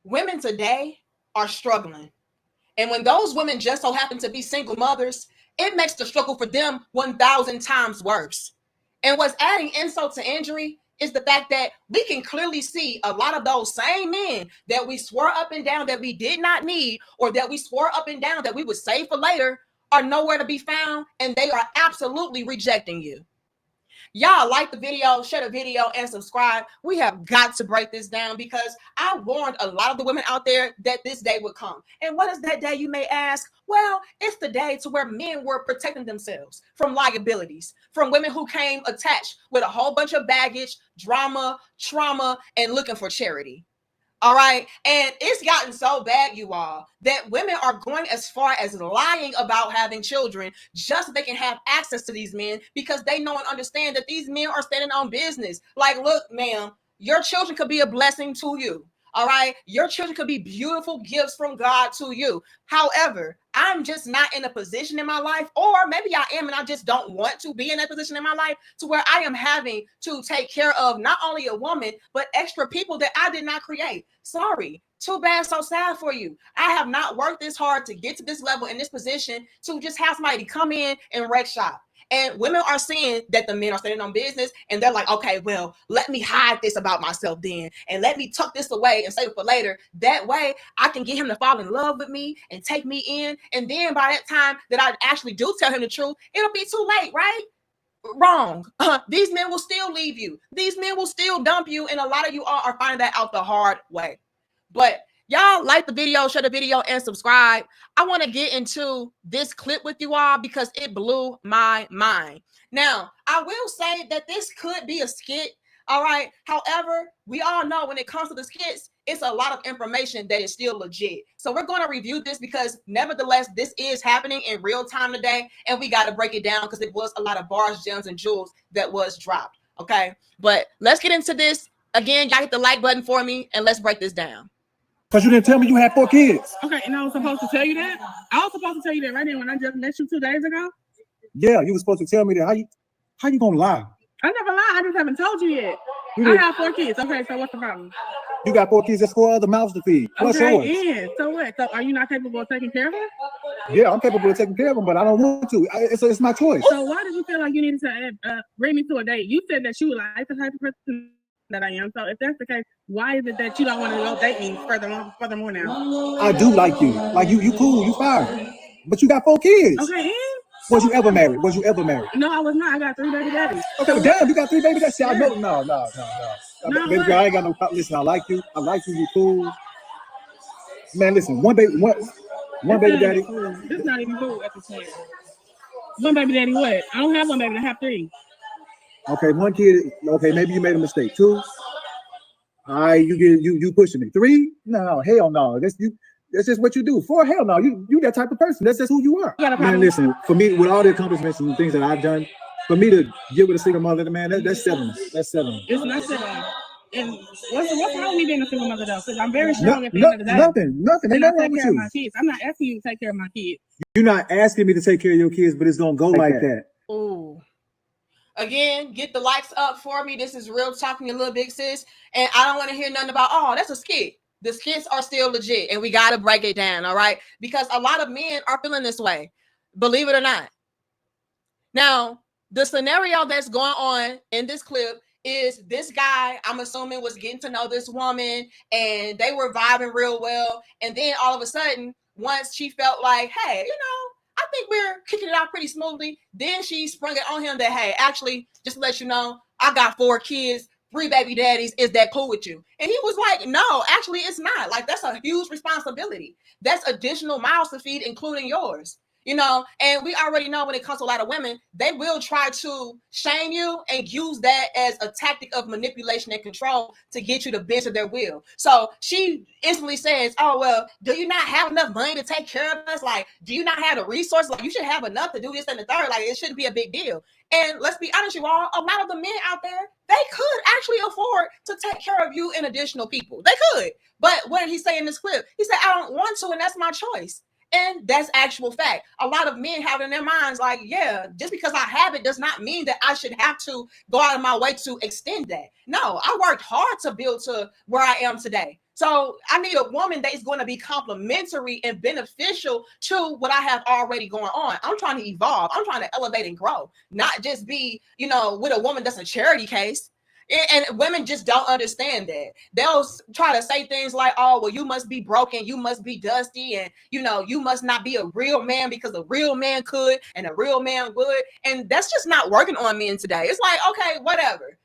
women today are struggling. And when those women just so happen to be single mothers, it makes the struggle for them 1,000 times worse. And what's adding insult to injury is the fact that we can clearly see a lot of those same men that we swore up and down that we did not need, or that we swore up and down that we would save for later, are nowhere to be found, and they are absolutely rejecting you. Y'all like the video, share the video, and subscribe. We have got to break this down because I warned a lot of the women out there that this day would come. And what is that day, you may ask? Well, it's the day to where men were protecting themselves from liabilities, from women who came attached with a whole bunch of baggage, drama, trauma, and looking for charity. All right. And it's gotten so bad, you all, that women are going as far as lying about having children just so they can have access to these men, because they know and understand that these men are standing on business. Like, look, ma'am, your children could be a blessing to you. All right. Your children could be beautiful gifts from God to you. However, I'm just not in a position in my life, or maybe I am and I just don't want to be in that position in my life, to where I am having to take care of not only a woman, but extra people that I did not create. Sorry. Too bad, so sad for you. I have not worked this hard to get to this level in this position to just have somebody come in and wreck shop. And women are seeing that the men are standing on business, and they're like, okay, well, let me hide this about myself then, and let me tuck this away and save it for later. That way I can get him to fall in love with me and take me in. And then by that time that I actually do tell him the truth, it'll be too late, right? Wrong. These men will still leave you. These men will still dump you. And a lot of you all are finding that out the hard way. But y'all like the video, share the video, and subscribe. I want to get into this clip with you all because it blew my mind. Now, I will say that this could be a skit. All right. However, we all know when it comes to the skits, it's a lot of information that is still legit. So we're going to review this because nevertheless, this is happening in real time today. And we got to break it down because it was a lot of bars, gems, and jewels that was dropped. Okay. But let's get into this. Again, y'all hit the like button for me and let's break this down. Because you didn't tell me you had 4 kids. Okay, and I was supposed to tell you that? I was supposed to tell you that right now when I just met you 2 days ago? Yeah, you were supposed to tell me that. How you gonna lie? I never lied. I just haven't told you yet. I have 4 kids. Okay, so what's the problem? You got 4 kids. There's 4 other mouths to feed. What's yours? And so what? So are you not capable of taking care of them? Yeah, I'm capable of taking care of them, but I don't want to. It's my choice. So why did you feel like you needed to bring me to a date? You said that you would like the type of person that I am. So if that's the case, why is it that you don't want to go date me furthermore now? I do like you. Like you cool, you fine. But you got 4 kids. Okay, and? Was you ever married? No, I was not. I got 3 baby daddies. Okay, well, damn, you got 3 baby daddies. See, I know. No. Baby girl, I ain't got no. Listen, I like you. You cool. Man, listen, one baby daddy. This is not even cool at the time. One baby daddy what? I don't have one baby. I have 3. Okay, 1 kid. Okay, maybe you made a mistake. 2. All right, you pushing me. 3? No, hell no. That's just what you do. 4, hell no. You that type of person. That's just who you are. Man, listen, for me, with all the accomplishments and things that I've done, for me to get with a single mother, man, that's 7. That's 7. It's not 7. And what's wrong with me being a single mother though? Because I'm very strong at the end of the day. Nothing. Ain't nothing wrong with you. My kids. I'm not asking you to take care of my kids. You're not asking me to take care of your kids, but it's gonna go like that. Ooh. Again, get the likes up for me. This is real talking a little big sis. And I don't want to hear nothing about, oh, that's a skit. The skits are still legit and we got to break it down. All right. Because a lot of men are feeling this way. Believe it or not. Now, the scenario that's going on in this clip is this guy, I'm assuming, was getting to know this woman and they were vibing real well. And then all of a sudden, once she felt like, hey, I think we're kicking it out pretty smoothly. Then she sprung it on him that, hey, actually, just to let you know, I got 4 kids, 3 baby daddies. Is that cool with you? And he was like, no, actually, it's not. Like, that's a huge responsibility. That's additional mouths to feed, including yours. And we already know when it comes to a lot of women, they will try to shame you and use that as a tactic of manipulation and control to get you to bend to their will. So she instantly says, oh, well, do you not have enough money to take care of us? Like, do you not have the resources? Like, you should have enough to do this and the third. Like, it shouldn't be a big deal. And let's be honest, you all, a lot of the men out there, they could actually afford to take care of you and additional people. They could. But what did he say in this clip? He said, I don't want to, and that's my choice. And that's actual fact. A lot of men have in their minds like, yeah, just because I have it does not mean that I should have to go out of my way to extend that. No, I worked hard to build to where I am today. So I need a woman that is going to be complementary and beneficial to what I have already going on. I'm trying to evolve. I'm trying to elevate and grow, not just be, with a woman that's a charity case. And women just don't understand that. They'll try to say things like, oh, well, you must be broken, you must be dusty, and you must not be a real man because a real man could and a real man would. And that's just not working on men today. It's like, okay, whatever.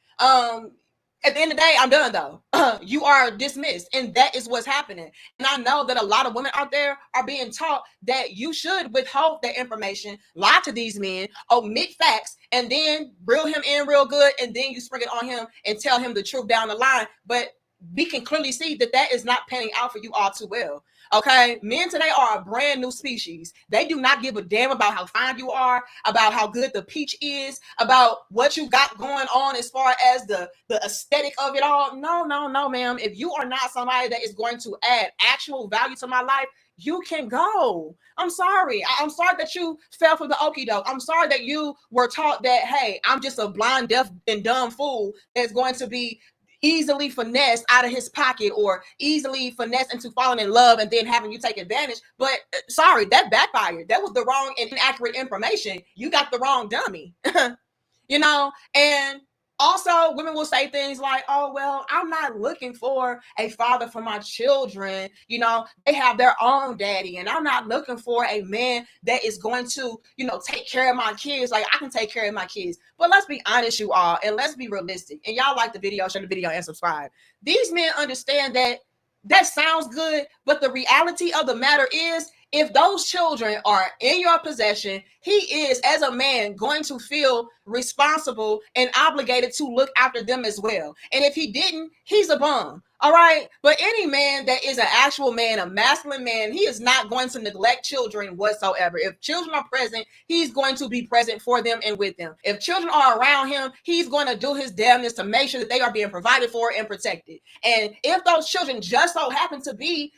At the end of the day, I'm done though. You are dismissed, and that is what's happening. And I know that a lot of women out there are being taught that you should withhold that information, lie to these men, omit facts, and then reel him in real good, and then you spring it on him and tell him the truth down the line. But we can clearly see that that is not panning out for you all too well. Okay, men today are a brand new species. They do not give a damn about how fine you are, about how good the peach is, about what you got going on as far as the aesthetic of it all. No, ma'am. If you are not somebody that is going to add actual value to my life, you can go. I'm sorry. I'm sorry that you fell for the okie doke. I'm sorry that you were taught that, hey, I'm just a blind, deaf, and dumb fool that's going to be easily finessed out of his pocket or easily finessed into falling in love and then having you take advantage. But sorry, that backfired. That was the wrong and inaccurate information. You got the wrong dummy. And also women will say things like, oh, well, I'm not looking for a father for my children. They have their own daddy, and I'm not looking for a man that is going to, take care of my kids. Like, I can take care of my kids. But let's be honest, you all, and let's be realistic. And y'all like the video, share the video and subscribe. These men understand that sounds good, but the reality of the matter is, if those children are in your possession, he is, as a man, going to feel responsible and obligated to look after them as well. And if he didn't, he's a bum. All right. But any man that is an actual man, a masculine man, he is not going to neglect children whatsoever. If children are present, he's going to be present for them and with them. If children are around him, he's going to do his damnness to make sure that they are being provided for and protected. And if those children just so happen to be,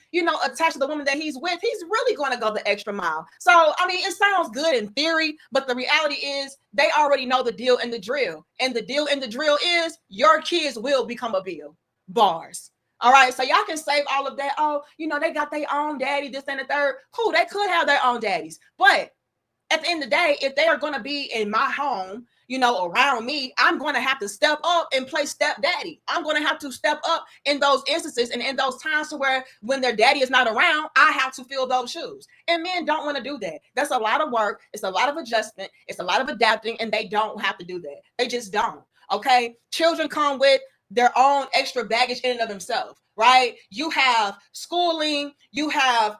attached to the woman that he's with, he's really going to go the extra mile. So, I mean, it sounds good in theory, but the reality is they already know the deal and the drill. And the deal and the drill is your kids will become a bill. Bars. All right, so y'all can save all of that. Oh, they got their own daddy, this and the third. Cool, they could have their own daddies. But at the end of the day, if they are going to be in my home, around me, I'm going to have to step up and play stepdaddy. I'm going to have to step up in those instances and in those times to where when their daddy is not around, I have to fill those shoes. And men don't want to do that. That's a lot of work. It's a lot of adjustment. It's a lot of adapting, and they don't have to do that. They just don't. Okay. Children come with their own extra baggage in and of themselves, right? You have schooling, you have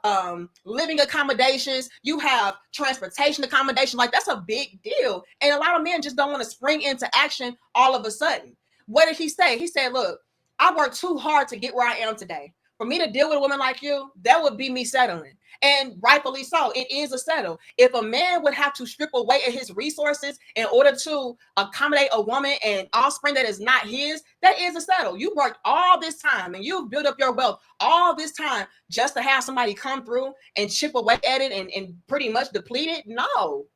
living accommodations, you have transportation accommodation. Like, that's a big deal. And a lot of men just don't want to spring into action all of a sudden. What did he say? He said, look, I worked too hard to get where I am today. For me to deal with a woman like you, that would be me settling. And rightfully so, it is a settle. If a man would have to strip away at his resources in order to accommodate a woman and offspring that is not his, that is a settle. You worked all this time and you've built up your wealth all this time just to have somebody come through and chip away at it and pretty much deplete it? No.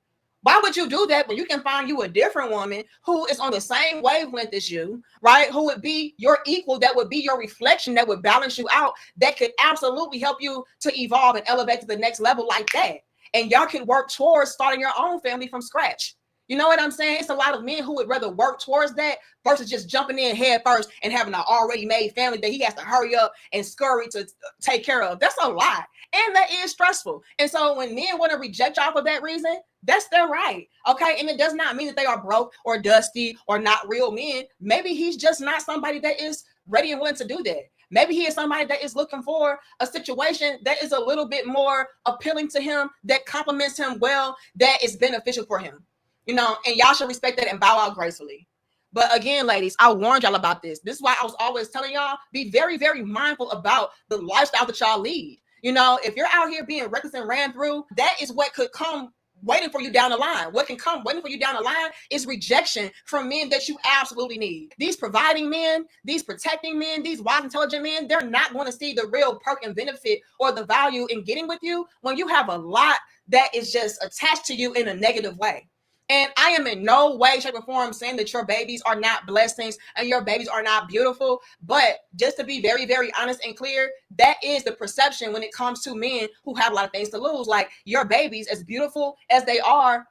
Why would you do that when you can find you a different woman who is on the same wavelength as you, right? Who would be your equal, that would be your reflection, that would balance you out, that could absolutely help you to evolve and elevate to the next level like that. And y'all can work towards starting your own family from scratch. You know what I'm saying? It's a lot of men who would rather work towards that versus just jumping in head first and having an already made family that he has to hurry up and scurry to take care of. That's a lot. And that is stressful. And so when men want to reject y'all for that reason, that's their right. Okay. And it does not mean that they are broke or dusty or not real men. Maybe he's just not somebody that is ready and willing to do that. Maybe he is somebody that is looking for a situation that is a little bit more appealing to him, that complements him well, that is beneficial for him. And y'all should respect that and bow out gracefully. But again, ladies, I warned y'all about this. This is why I was always telling y'all, be very, very mindful about the lifestyle that y'all lead. If you're out here being reckless and ran through, that is what could come waiting for you down the line. What can come waiting for you down the line is rejection from men that you absolutely need. These providing men, these protecting men, these wise, intelligent men, they're not going to see the real perk and benefit or the value in getting with you when you have a lot that is just attached to you in a negative way. And I am in no way, shape, or form saying that your babies are not blessings and your babies are not beautiful. But just to be very, very honest and clear, that is the perception when it comes to men who have a lot of things to lose. Like, your babies, as beautiful as they are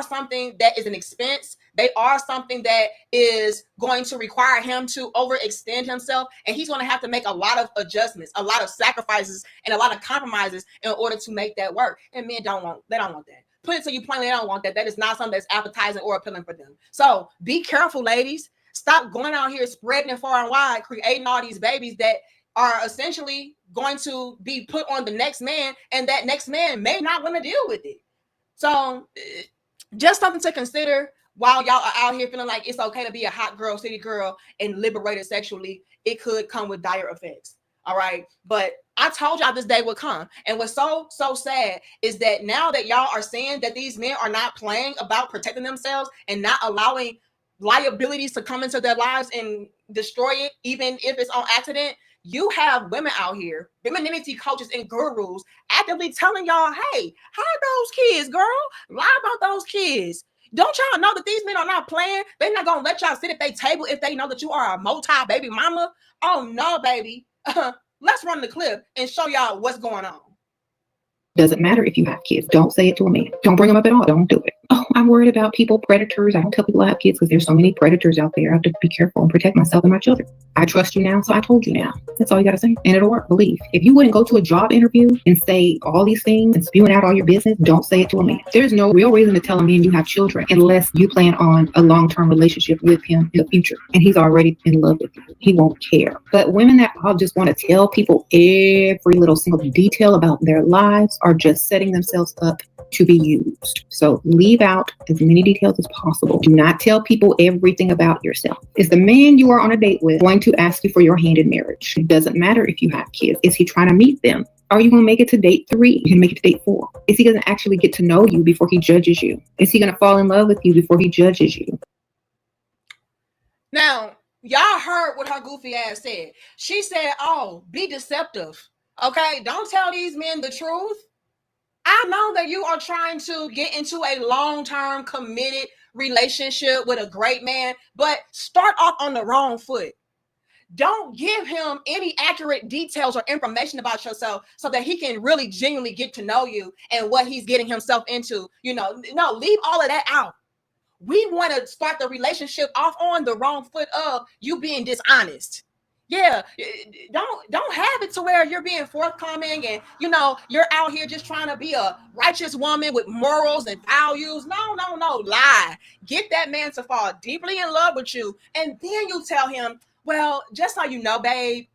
something that is an expense. They are something that is going to require him to overextend himself. And he's going to have to make a lot of adjustments, a lot of sacrifices, and a lot of compromises in order to make that work. And men don't want that. Put it to you plainly, they don't want that. That is not something that's appetizing or appealing for them. So be careful, ladies. Stop going out here spreading it far and wide, creating all these babies that are essentially going to be put on the next man, and that next man may not want to deal with it. So just something to consider while y'all are out here feeling like it's okay to be a hot girl, city girl, and liberated sexually. It could come with dire effects. All right. But I told y'all this day would come. And what's so sad is that now that y'all are saying that these men are not playing about protecting themselves and not allowing liabilities to come into their lives and destroy it, even if it's on accident, you have women out here, femininity coaches and gurus, actively telling y'all, hey, hide those kids, girl. Lie about those kids. Don't y'all know that these men are not playing? They're not going to let y'all sit at their table if they know that you are a multi-baby mama. Oh, no, baby. Let's run the clip and show y'all what's going on. Doesn't matter if you have kids. Don't say it to a man. Don't bring them up at all. Don't do it. Oh, I'm worried about people, predators. I don't tell people I have kids because there's so many predators out there. I have to be careful and protect myself and my children. I trust you now, so I told you now. That's all you got to say. And it'll work. Believe. If you wouldn't go to a job interview and say all these things and spewing out all your business, don't say it to a man. There's no real reason to tell a man you have children unless you plan on a long-term relationship with him in the future. And he's already in love with you. He won't care. But women that all just want to tell people every little single detail about their lives are just setting themselves up to be used. So leave out as many details as possible. Do not tell people everything about yourself. Is the man you are on a date with going to ask you for your hand in marriage? It doesn't matter if you have kids. Is he trying to meet them? Are you going to make it to date 3? You can make it to date 4. Is he going to actually get to know you before he judges you? Is he going to fall in love with you before he judges you? Now, y'all heard what her goofy ass said. She said, oh, be deceptive. Okay, don't tell these men the truth. I know that you are trying to get into a long-term committed relationship with a great man, but start off on the wrong foot. Don't give him any accurate details or information about yourself so that he can really genuinely get to know you and what he's getting himself into. No, leave all of that out. We want to start the relationship off on the wrong foot of you being dishonest. Yeah, don't have it to where you're being forthcoming and you're out here just trying to be a righteous woman with morals and values. No, lie. Get that man to fall deeply in love with you, and then you tell him, well, just so you know, babe,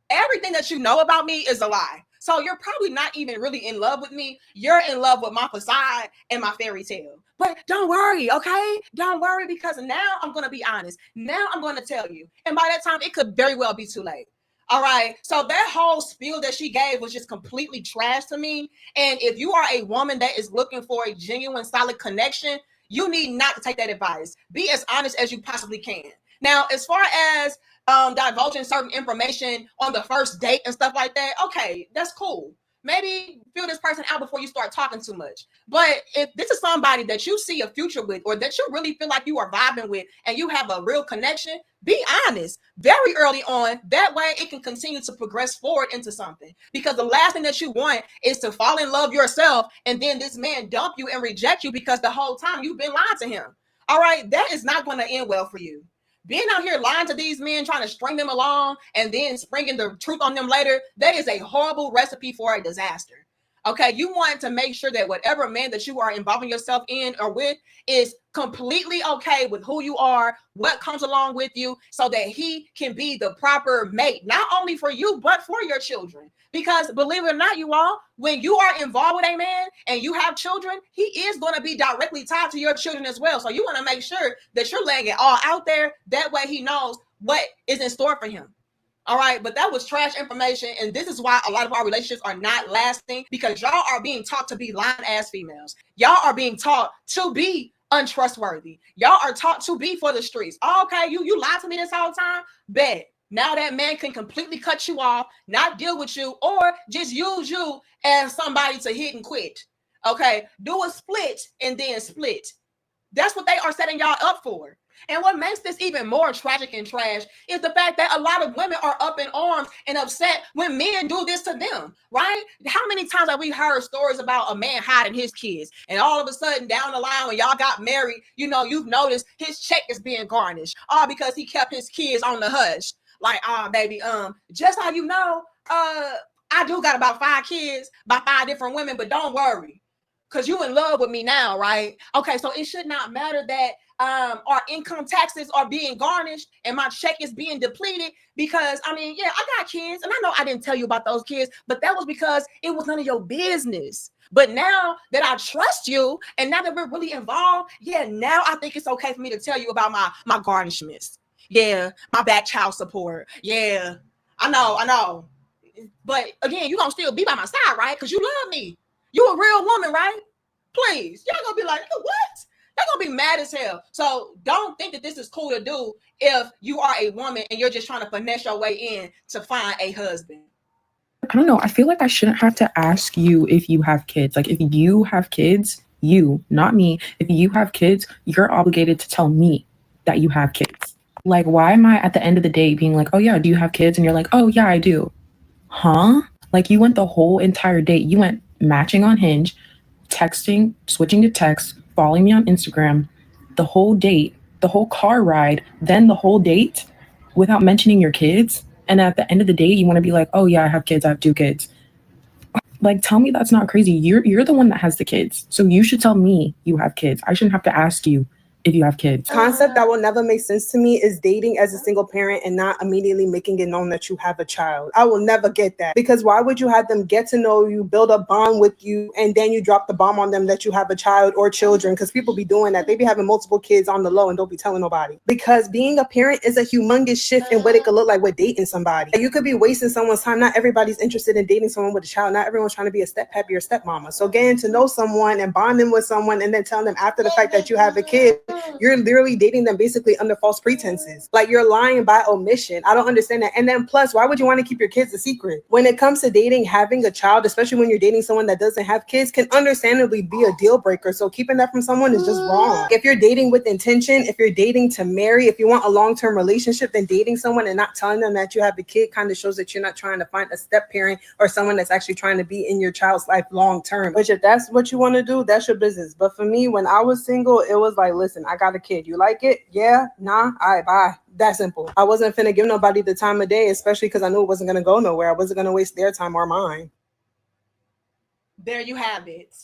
everything that you know about me is a lie. So you're probably not even really in love with me. You're in love with my facade and my fairy tale. But don't worry, okay? Don't worry, because now I'm going to be honest. Now I'm going to tell you. And by that time, it could very well be too late. All right. So that whole spiel that she gave was just completely trash to me. And if you are a woman that is looking for a genuine, solid connection, you need not to take that advice. Be as honest as you possibly can. Now, as far as divulging certain information on the first date and stuff like that, okay, that's cool. Maybe feel this person out before you start talking too much. But if this is somebody that you see a future with, or that you really feel like you are vibing with and you have a real connection, be honest very early on. That way it can continue to progress forward into something. Because the last thing that you want is to fall in love yourself and then this man dump you and reject you because the whole time you've been lying to him. All right, that is not going to end well for you. Being out here lying to these men, trying to string them along and then springing the truth on them later, that is a horrible recipe for a disaster. Okay, you want to make sure that whatever man that you are involving yourself in or with is completely okay with who you are, what comes along with you, so that he can be the proper mate, not only for you, but for your children. Because believe it or not, you all, when you are involved with a man and you have children, he is going to be directly tied to your children as well. So you want to make sure that you're laying it all out there. That way he knows what is in store for him. All right, but that was trash information, and this is why a lot of our relationships are not lasting, because y'all are being taught to be lying ass females. Y'all are being taught to be untrustworthy. Y'all are taught to be for the streets. Okay, you lied to me this whole time? Bet. Now that man can completely cut you off, not deal with you, or just use you as somebody to hit and quit. Okay, do a split and then split. That's what they are setting y'all up for. And what makes this even more tragic and trash is the fact that a lot of women are up in arms and upset when men do this to them, right? How many times have we heard stories about a man hiding his kids, and all of a sudden down the line when y'all got married, you know, you've noticed his check is being garnished, all because he kept his kids on the hush. Like, baby, just how you know, I do got about 5 kids by 5 different women, but don't worry, because you in love with me now, right? Okay, so it should not matter that our income taxes are being garnished and my check is being depleted, because I mean, yeah, I got kids, and I know I didn't tell you about those kids, but that was because it was none of your business. But now that I trust you, and now that we're really involved, yeah, now I think it's okay for me to tell you about my garnishments. Yeah, my back child support. Yeah, I know. But again, you gonna still be by my side, right? Because you love me. You a real woman, right? Please. Y'all gonna be like, what? They're gonna be mad as hell. So don't think that this is cool to do if you are a woman and you're just trying to finesse your way in to find a husband. I don't know. I feel like I shouldn't have to ask you if you have kids. Like, if you have kids, you, not me, if you have kids, you're obligated to tell me that you have kids. Like, why am I at the end of the day being like, oh yeah, do you have kids? And you're like, oh yeah, I do. Huh? Like, you went the whole entire date. You went matching on Hinge, texting, switching to text, following me on Instagram, the whole date, the whole car ride, then the whole date without mentioning your kids. And at the end of the day, you want to be like, oh yeah, I have kids. I have 2 kids. Like, tell me that's not crazy. You're the one that has the kids. So you should tell me you have kids. I shouldn't have to ask you if you have kids. Concept that will never make sense to me is dating as a single parent and not immediately making it known that you have a child. I will never get that, because why would you have them get to know you, build a bond with you, and then you drop the bomb on them that you have a child or children? Because people be doing that. They be having multiple kids on the low and don't be telling nobody. Because being a parent is a humongous shift in what it could look like with dating somebody. You could be wasting someone's time. Not everybody's interested in dating someone with a child. Not everyone's trying to be a step pappy or stepmama. So getting to know someone and bonding with someone and then telling them after the fact that you have a kid, you're literally dating them basically under false pretenses. Like, you're lying by omission. I don't understand that. And then plus, why would you want to keep your kids a secret? When it comes to dating, having a child, especially when you're dating someone that doesn't have kids, can understandably be a deal breaker. So keeping that from someone is just wrong. If you're dating with intention, if you're dating to marry, if you want a long-term relationship, then dating someone and not telling them that you have a kid kind of shows that you're not trying to find a step parent or someone that's actually trying to be in your child's life long-term. Which, if that's what you want to do, that's your business. But for me, when I was single, it was like, listen, I got a kid. You like it? Yeah? Nah? All right, bye. That simple. I wasn't finna give nobody the time of day, especially because I knew it wasn't gonna go nowhere. I wasn't gonna waste their time or mine. There you have it.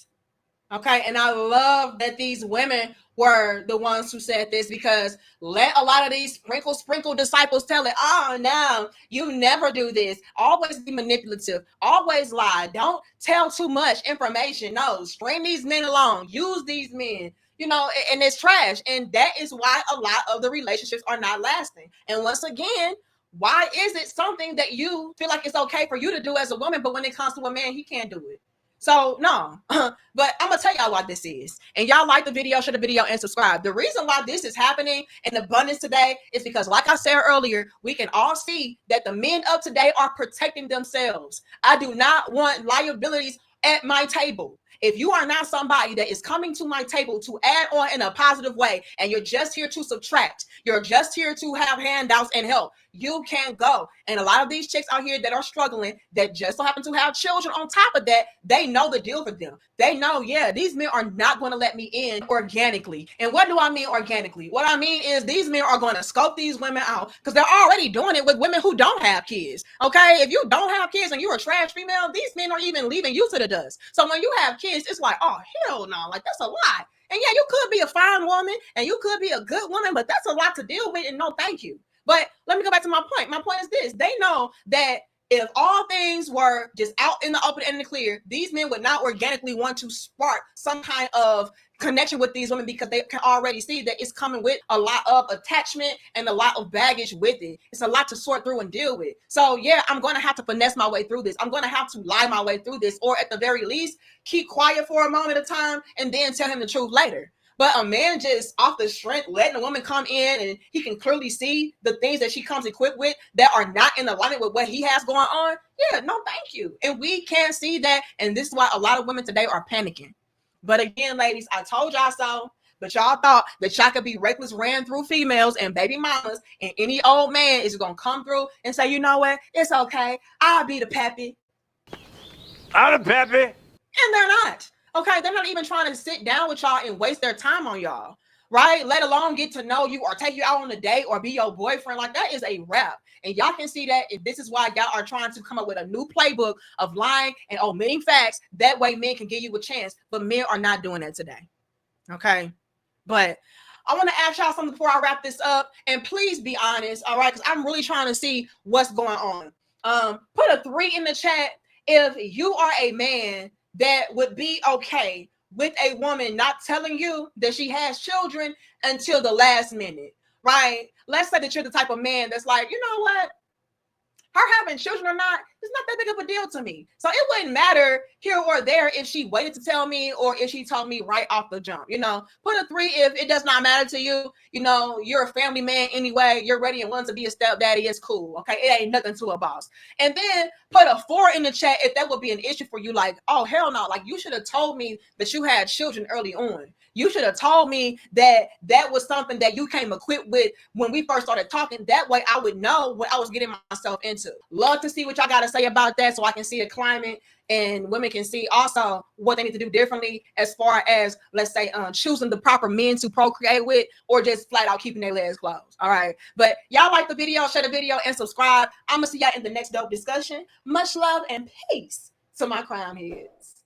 Okay, and I love that these women were the ones who said this, because let a lot of these sprinkle disciples tell it, oh, no, you never do this. Always be manipulative. Always lie. Don't tell too much information. No, string these men along. Use these men. You know, and it's trash. And that is why a lot of the relationships are not lasting. And once again, why is it something that you feel like it's okay for you to do as a woman, but when it comes to a man, he can't do it? So no, but I'm gonna tell y'all what this is. And y'all like the video, share the video, and subscribe. The reason why this is happening in abundance today is because, like I said earlier, we can all see that the men of today are protecting themselves. I do not want liabilities at my table. If you are not somebody that is coming to my table to add on in a positive way, and you're just here to subtract, you're just here to have handouts and help, you can go. And a lot of these chicks out here that are struggling, that just so happen to have children on top of that, they know the deal for them. They know, yeah, these men are not going to let me in organically. And what do I mean organically? What I mean is these men are going to scope these women out, because they're already doing it with women who don't have kids. Okay, if you don't have kids and you're a trash female, these men are even leaving you to the dust. So when you have kids, it's like, oh, hell no, like that's a lie. And yeah, you could be a fine woman and you could be a good woman, but that's a lot to deal with, and no thank you. But let me go back to my point. My point is this. They know that if all things were just out in the open and in the clear, these men would not organically want to spark some kind of connection with these women, because they can already see that it's coming with a lot of attachment and a lot of baggage with it. It's a lot to sort through and deal with. So yeah, I'm going to have to finesse my way through this. I'm going to have to lie my way through this, or at the very least, keep quiet for a moment at a time and then tell him the truth later. But a man just off the strength letting a woman come in, and he can clearly see the things that she comes equipped with that are not in alignment with what he has going on. Yeah, no, thank you. And we can't see that. And this is why a lot of women today are panicking. But again, ladies, I told y'all so. But y'all thought that y'all could be reckless, ran through females and baby mamas, and any old man is gonna come through and say, you know what, it's okay, I'll be the pappy. I'm the pappy. And they're not. Okay, they're not even trying to sit down with y'all and waste their time on y'all, right? Let alone get to know you or take you out on a date or be your boyfriend. Like, that is a wrap. And y'all can see that if this is why y'all are trying to come up with a new playbook of lying and omitting facts. That way men can give you a chance. But men are not doing that today. Okay? But I want to ask y'all something before I wrap this up. And please be honest, all right? Because I'm really trying to see what's going on. Put a 3 in the chat if you are a man that would be okay with a woman not telling you that she has children until the last minute, right? Let's say that you're the type of man that's like, you know what? Her having children or not, it's not that big of a deal to me. So it wouldn't matter here or there if she waited to tell me or if she told me right off the jump. You know, put a 3 if it does not matter to you. You know, you're a family man anyway. You're ready and willing to be a stepdaddy. It's cool. Okay, it ain't nothing to a boss. And then put a 4 in the chat if that would be an issue for you. Like, oh hell no! Like, you should have told me that you had children early on. You should have told me that that was something that you came equipped with when we first started talking. That way I would know what I was getting myself into. Love to see what y'all got to say about that so I can see the climate and women can see also what they need to do differently as far as, let's say, choosing the proper men to procreate with or just flat out keeping their legs closed. All right. But y'all like the video, share the video, and subscribe. I'm going to see y'all in the next dope discussion. Much love and peace to my crime heads.